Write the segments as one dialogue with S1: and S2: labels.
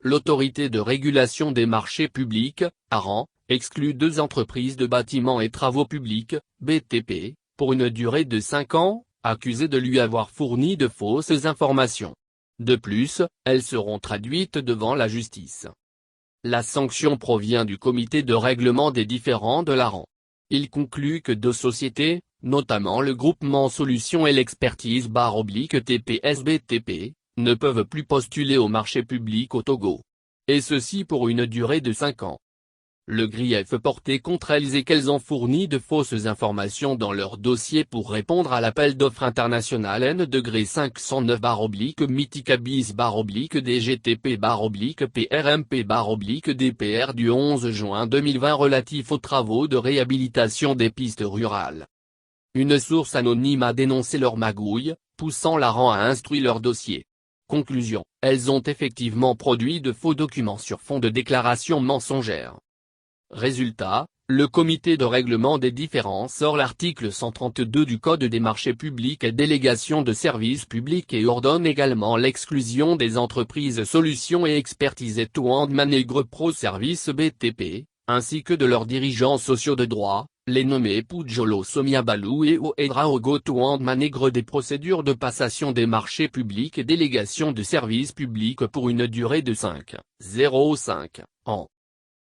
S1: l'Autorité de régulation des marchés publics, ARAN, exclut 2 entreprises de bâtiments et travaux publics, BTP, pour une durée de 5 ans, accusées de lui avoir fourni de fausses informations. De plus, elles seront traduites devant la justice. La sanction provient du comité de règlement des différends de l'ARAN. Il conclut que 2 sociétés, notamment le groupement Solutions et l'expertise TPS-BTP, ne peuvent plus postuler au marché public au Togo. Et ceci pour une durée de 5 ans. Le grief porté contre elles est qu'elles ont fourni de fausses informations dans leur dossier pour répondre à l'appel d'offres international N-509-DGTP-PRMP-DPR du 11 juin 2020 relatif aux travaux de réhabilitation des pistes rurales. Une source anonyme a dénoncé leur magouille, poussant l'ARAN à instruire leur dossier. Conclusion, elles ont effectivement produit de faux documents sur fond de déclarations mensongères. Résultat, le comité de règlement des différends sort l'article 132 du Code des marchés publics et délégation de services publics et ordonne également l'exclusion des entreprises Solutions et Expertise Touand Manegre Pro Service BTP, ainsi que de leurs dirigeants sociaux de droit, les nommés Pujolo Somiabalou et Oedraogo Touand Manegre des procédures de passation des marchés publics et délégation de services publics pour une durée de 5,05 ans.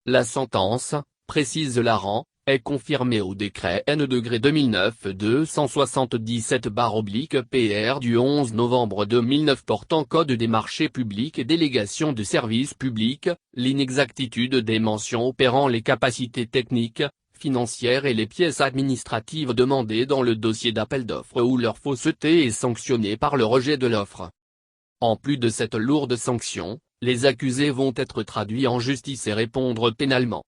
S1: La sentence, précise l'ARAN, est confirmée au décret N-209-277/PR du 11 novembre 2009 portant Code des marchés publics et délégation de services publics, l'inexactitude des mentions opérant les capacités techniques, financières et les pièces administratives demandées dans le dossier d'appel d'offres ou leur fausseté est sanctionnée par le rejet de l'offre. En plus de cette lourde sanction, les accusés vont être traduits en justice et répondre pénalement.